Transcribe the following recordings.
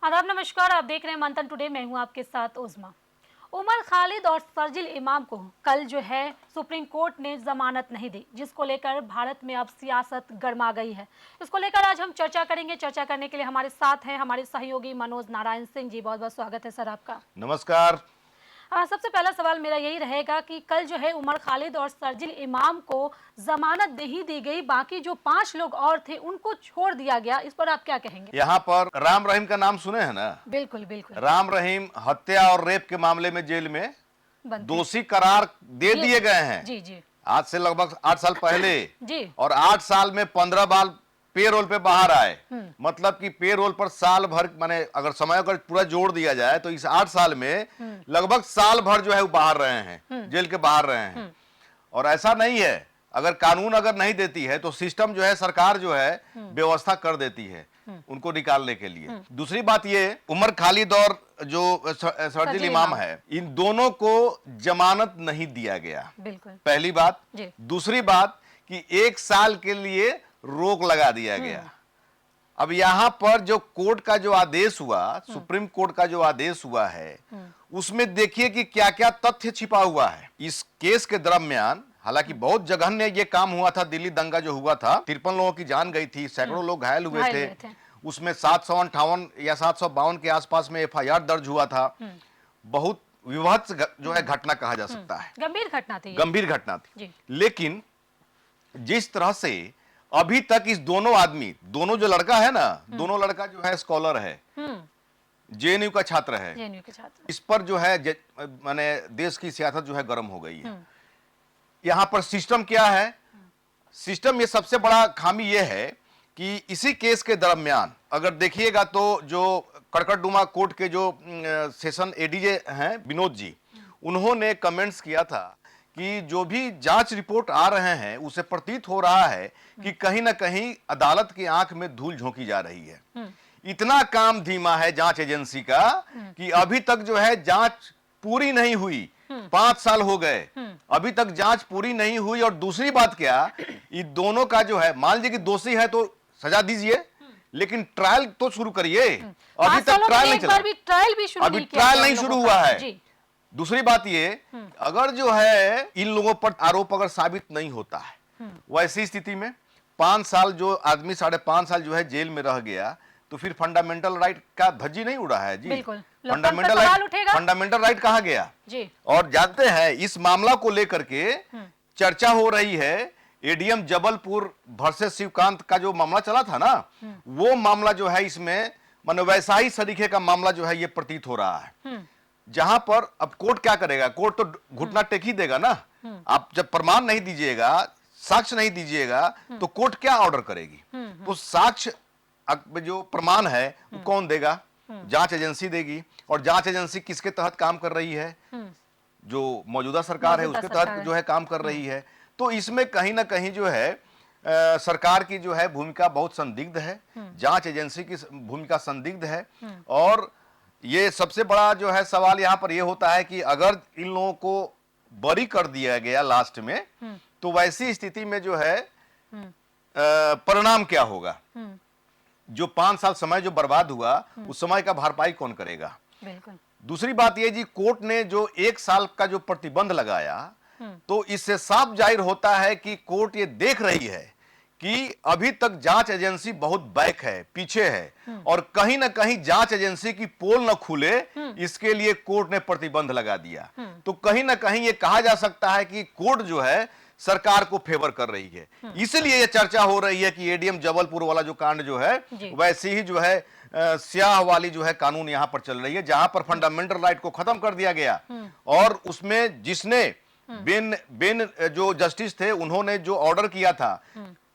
आदाब नमस्कार, आप देख रहे हैं मंथन टुडे। मैं हूं आपके साथ उज़मा। उमर खालिद और शर्जील इमाम को कल जो है सुप्रीम कोर्ट ने जमानत नहीं दी, जिसको लेकर भारत में अब सियासत गर्मा गई है। इसको लेकर आज हम चर्चा करेंगे। चर्चा करने के लिए हमारे साथ हैं हमारे सहयोगी मनोज नारायण सिंह जी। बहुत बहुत स्वागत है सर आपका। नमस्कार। सबसे पहला सवाल मेरा यही रहेगा कि कल जो है उमर खालिद और शर्जील इमाम को जमानत नहीं दी गई, बाकी जो 5 लोग और थे उनको छोड़ दिया गया। इस पर आप क्या कहेंगे? यहाँ पर राम रहीम का नाम सुने हैं ना? बिल्कुल बिल्कुल। राम रहीम हत्या और रेप के मामले में जेल में दोषी करार दे दिए गए हैं। जी जी। आज से लगभग 8 साल पहले जी। और 8 साल में 15 बार पे रोल पे बाहर आए। मतलब कि पे रोल पर साल भर, माने अगर समय अगर पूरा जोड़ दिया जाए तो इस 8 साल में लगभग साल भर जो है वो बाहर रहे हैं, जेल के बाहर रहे हैं। और ऐसा नहीं है, अगर कानून अगर नहीं देती है तो सिस्टम जो है, सरकार जो है व्यवस्था कर देती है उनको निकालने के लिए। दूसरी बात ये, उमर खालिद और जो शर्जील इमाम है, इन दोनों को जमानत नहीं दिया गया। बिल्कुल। पहली बात। दूसरी बात कि 1 साल के लिए रोक लगा दिया गया। अब यहां पर जो कोर्ट का जो आदेश हुआ, सुप्रीम कोर्ट का जो आदेश हुआ है, उसमें देखिए कि क्या क्या तथ्य छिपा हुआ है। इस केस के दरमियान हालांकि बहुत जघन्य ये काम हुआ था। दिल्ली दंगा जो हुआ था, 53 लोगों की जान गई थी, सैकड़ों लोग घायल हुए थे। उसमें 758 या 752 के आसपास में FIR दर्ज हुआ था। बहुत विभत्स जो है घटना कहा जा सकता है। गंभीर घटना थी। गंभीर घटना थी। लेकिन जिस तरह से अभी तक इस दोनों आदमी, दोनों जो लड़का है ना, दोनों लड़का जो है स्कॉलर है, JNU का छात्र है। JNU के छात्र। इस पर जो है माने देश की सियासत जो है गर्म हो गई है। यहां पर सिस्टम क्या है? सिस्टम, ये सबसे बड़ा खामी ये है कि इसी केस के दरमियान अगर देखिएगा तो जो कड़कड़डुमा कोर्ट के जो सेशन ADJ हैं विनोद जी, उन्होंने कमेंट्स किया था कि जो भी जांच रिपोर्ट आ रहे हैं उसे प्रतीत हो रहा है कि कहीं ना कहीं अदालत की आंख में धूल झोंकी जा रही है। इतना काम धीमा है जांच एजेंसी का कि अभी तक जो है जांच पूरी नहीं हुई। 5 साल हो गए, अभी तक जांच पूरी नहीं हुई। और दूसरी बात क्या, ये दोनों का जो है, मान लीजिए कि दोषी है तो सजा दीजिए, लेकिन ट्रायल तो शुरू करिए। अभी तक ट्रायल नहीं चला, अभी ट्रायल नहीं शुरू हुआ है। दूसरी बात ये, अगर जो है इन लोगों पर आरोप अगर साबित नहीं होता है, वैसी स्थिति में 5 साल जो आदमी 5.5 साल जो है जेल में रह गया, तो फिर फंडामेंटल राइट का धज्जी नहीं उड़ा है जी। फंडामेंटल राइट कहाँ गया जी। और जानते हैं इस मामला को लेकर के चर्चा हो रही है। ADM जबलपुर वर्सेस शिवकांत का जो मामला चला था ना, वो मामला जो है इसमें मानो वैसा ही सरीखे का मामला जो है ये प्रतीत हो रहा है। जहां पर अब कोर्ट क्या करेगा? कोर्ट तो घुटना टेक ही देगा ना। आप जब प्रमाण नहीं दीजिएगा, साक्ष्य नहीं दीजिएगा, तो कोर्ट क्या ऑर्डर करेगी? तो साक्ष्य जो प्रमाण है वो कौन देगा? जांच एजेंसी देगी। और जांच एजेंसी किसके तहत काम कर रही है? जो मौजूदा सरकार है उसके तहत जो है काम कर रही है। तो इसमें कहीं ना कहीं जो है सरकार की जो है भूमिका बहुत संदिग्ध है, जांच एजेंसी की भूमिका संदिग्ध है। और ये सबसे बड़ा जो है सवाल यहां पर यह होता है कि अगर इन लोगों को बरी कर दिया गया लास्ट में, तो वैसी स्थिति में जो है परिणाम क्या होगा? जो 5 साल समय जो बर्बाद हुआ, उस समय का भरपाई कौन करेगा? दूसरी बात यह जी, कोर्ट ने जो 1 साल का जो प्रतिबंध लगाया, तो इससे साफ जाहिर होता है कि कोर्ट ये देख रही है कि अभी तक जांच एजेंसी बहुत बैक है, पीछे है, और कहीं ना कहीं जांच एजेंसी की पोल न खुले, इसके लिए कोर्ट ने प्रतिबंध लगा दिया। तो कहीं ना कहीं ये कहा जा सकता है कि कोर्ट जो है सरकार को फेवर कर रही है। इसलिए ये चर्चा हो रही है कि ADM जबलपुर वाला जो कांड जो है, वैसी ही जो है स्याह वाली जो है कानून यहां पर चल रही है, जहां पर फंडामेंटल राइट को खत्म कर दिया गया। और उसमें जिसने बेन जो जस्टिस थे, उन्होंने जो ऑर्डर किया था,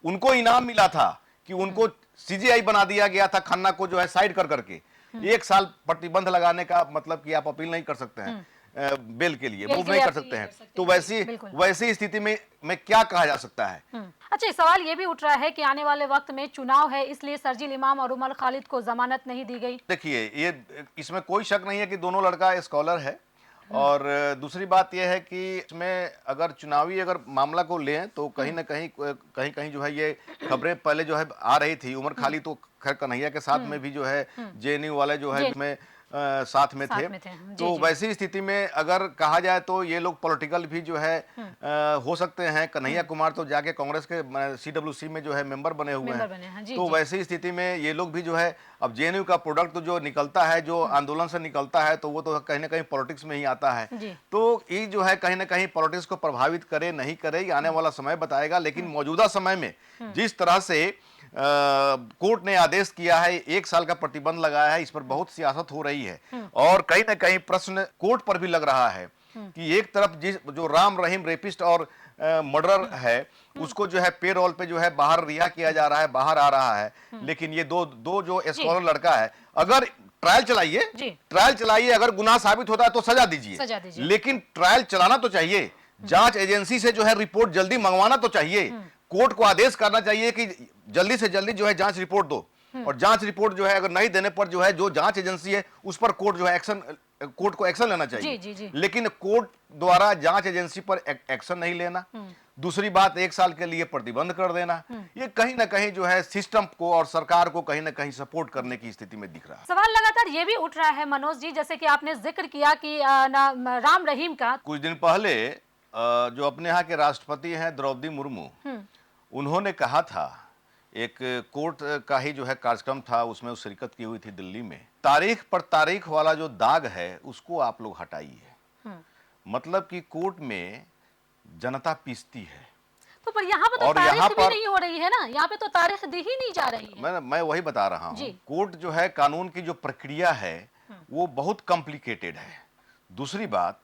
उनको इनाम मिला था कि उनको CJI बना दिया गया था, खन्ना को जो है साइड कर करके। 1 साल प्रतिबंध लगाने का मतलब कि आप अपील नहीं कर सकते हैं बेल के लिए, मूव नहीं कर सकते हैं। तो वैसी स्थिति में क्या कहा जा सकता है? अच्छा, सवाल ये भी उठ रहा है कि आने वाले वक्त में चुनाव है, इसलिए शर्जील इमाम और उमर खालिद को जमानत नहीं दी गई। देखिए, ये इसमें कोई शक नहीं है कि दोनों लड़का स्कॉलर है और दूसरी बात यह है कि इसमें अगर चुनावी अगर मामला को लें तो कहीं ना कहीं कहीं जो है ये खबरें पहले जो है आ रही थी। उमर खाली तो खैर कन्हैया के साथ में भी जो है जेएनयू वाले जो है इसमें साथ में थे। तो वैसी स्थिति में अगर कहा जाए तो ये लोग पॉलिटिकल भी जो है हो सकते हैं। कन्हैया कुमार तो जाके कांग्रेस के सीडब्ल्यूसी में जो है मेंबर बने हुए हैं। तो वैसी स्थिति में ये लोग भी जो है अब जेएनयू का प्रोडक्ट तो जो निकलता है, जो आंदोलन से निकलता है, तो वो तो कहीं ना कहीं पॉलिटिक्स में ही आता है। तो ये जो है कहीं ना कहीं पॉलिटिक्स को प्रभावित करे नहीं करे, ये आने वाला समय बताएगा। लेकिन मौजूदा समय में जिस तरह से कोर्ट ने आदेश किया है, 1 साल का प्रतिबंध लगाया है, इस पर बहुत सियासत हो रही है। और कहीं ना कहीं प्रश्न कोर्ट पर भी लग रहा है कि एक तरफ जो राम रहीम रेपिस्ट और मर्डर है, उसको जो है पेरोल पे जो है बाहर रिहा किया जा रहा है, बाहर आ रहा है। लेकिन ये दो जो स्कॉलर लड़का है, अगर ट्रायल चलाइए, अगर गुनाह साबित होता है तो सजा दीजिए। लेकिन ट्रायल चलाना तो चाहिए, जांच एजेंसी से जो है रिपोर्ट जल्दी मंगवाना तो चाहिए। कोर्ट को आदेश करना चाहिए कि जल्दी से जल्दी जो है जांच रिपोर्ट दो। और जांच रिपोर्ट जो है अगर नहीं देने पर जो है जो जांच एजेंसी है उस पर कोर्ट जो है कोर्ट को एक्शन लेना चाहिए। लेकिन कोर्ट द्वारा जांच एजेंसी पर एक्शन नहीं लेना, दूसरी बात 1 साल के लिए प्रतिबंध कर देना, ये कहीं ना कहीं जो है सिस्टम को और सरकार को कहीं ना कहीं सपोर्ट करने की स्थिति में दिख रहा है। सवाल लगातार ये भी उठ रहा है मनोज जी, जैसे कि आपने जिक्र किया कि राम रहीम का कुछ दिन पहले जो अपने यहाँ के राष्ट्रपति हैं द्रौपदी मुर्मू, उन्होंने कहा था, एक कोर्ट का ही जो है कार्यक्रम था, उसमें वो शिरकत की हुई थी दिल्ली में, तारीख पर तारीख वाला जो दाग है उसको आप लोग हटाइए। मतलब कि कोर्ट में जनता पीसती है। तो पर यहाँ पे तो तारीख भी नहीं हो रही है ना, यहाँ पे तो तारीख दी ही नहीं जा रही है। मैं वही बता रहा हूँ, कोर्ट जो है कानून की जो प्रक्रिया है वो बहुत कॉम्प्लिकेटेड है। दूसरी बात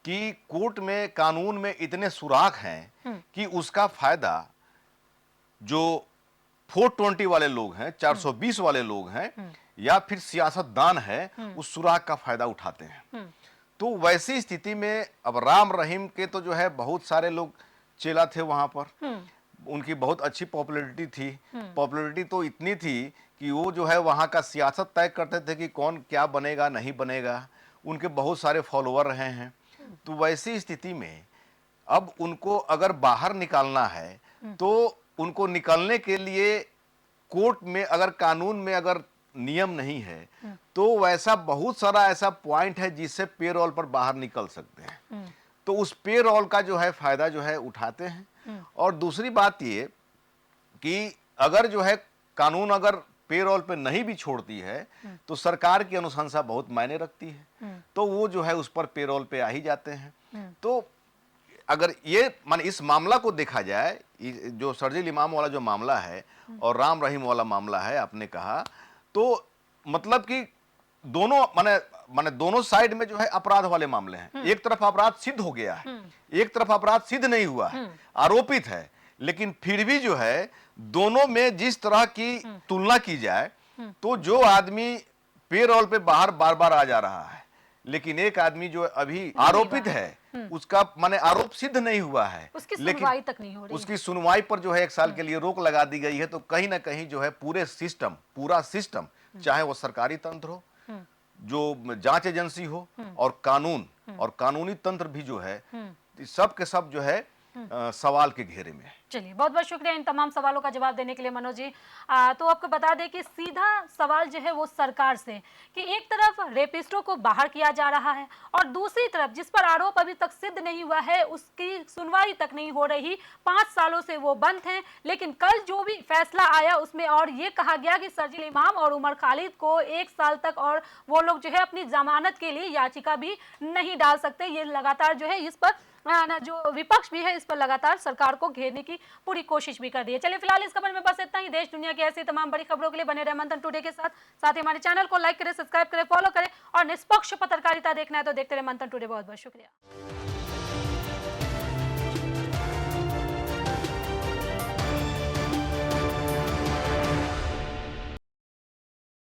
कि कोर्ट में कानून में इतने सुराख हैं कि उसका फायदा जो 420 वाले लोग हैं, 420 वाले लोग हैं, या फिर सियासतदान है, उस सुराग का फायदा उठाते हैं। तो वैसी स्थिति में अब राम रहीम के तो जो है बहुत सारे लोग चेला थे वहां पर, उनकी बहुत अच्छी पॉपुलैरिटी थी। पॉपुलैरिटी तो इतनी थी कि वो जो है वहां का सियासत तय करते थे कि कौन क्या बनेगा नहीं बनेगा। उनके बहुत सारे फॉलोअर रहे हैं। तो वैसी स्थिति में अब उनको अगर बाहर निकालना है तो उनको निकलने के लिए कोर्ट में अगर कानून में अगर नियम नहीं है तो वैसा बहुत सारा ऐसा पॉइंट है जिससे पेरोल पर बाहर निकल सकते हैं। तो उस पेरोल का जो है फायदा जो है उठाते हैं। और दूसरी बात ये कि अगर जो है कानून अगर पेरोल पे नहीं भी छोड़ती है तो सरकार की अनुशंसा बहुत मायने रखती है, तो वो जो है उस पर पेरोल पे आ ही जाते हैं। तो अगर ये मान इस मामला को देखा जाए, जो शर्जील इमाम वाला जो मामला है और राम रहीम वाला मामला है, आपने कहा, तो मतलब कि दोनों माने दोनों साइड में जो है अपराध वाले मामले हैं। एक तरफ अपराध सिद्ध हो गया है, एक तरफ अपराध सिद्ध नहीं हुआ है, आरोपित है। लेकिन फिर भी जो है दोनों में जिस तरह की तुलना की जाए तो जो आदमी पेरोल पे बाहर बार बार आ जा रहा है, लेकिन एक आदमी जो अभी आरोपित है उसका माने आरोप सिद्ध नहीं हुआ है, उसकी सुनवाई तक नहीं हो रही, उसकी सुनवाई पर जो है 1 साल के लिए रोक लगा दी गई है। तो कहीं ना कहीं जो है पूरा सिस्टम चाहे वो सरकारी तंत्र हो, जो जांच एजेंसी हो, और कानून और कानूनी तंत्र भी जो है सब के सब जो है सवाल के घेरे में है। चलिए, बहुत बहुत शुक्रिया इन तमाम सवालों का जवाब देने के लिए मनोज जी। तो आपको बता दें कि सीधा सवाल जो है वो सरकार से कि एक तरफ रेपिस्टों को बाहर किया जा रहा है और दूसरी तरफ जिस पर आरोप अभी तक सिद्ध नहीं हुआ है उसकी सुनवाई तक नहीं हो रही। 5 सालों से वो बंद हैं। लेकिन कल जो भी फैसला आया उसमें और ये कहा गया कि शर्जील इमाम और उमर खालिद को 1 साल तक और वो लोग जो है अपनी जमानत के लिए याचिका भी नहीं डाल सकते। ये लगातार जो है इस पर जो विपक्ष भी है इस पर लगातार सरकार को घेरने की पूरी कोशिश भी कर दी है। चलिए, फिलहाल इस खबर में बस इतना ही। देश दुनिया की ऐसी तमाम बड़ी खबरों के लिए बने रहे मंथन टुडे के साथ ही हमारे चैनल को लाइक करें, सब्सक्राइब करें, फॉलो करें और निष्पक्ष पत्रकारिता देखना है तो देखते रहे मंथन टुडे। बहुत बहुत शुक्रिया।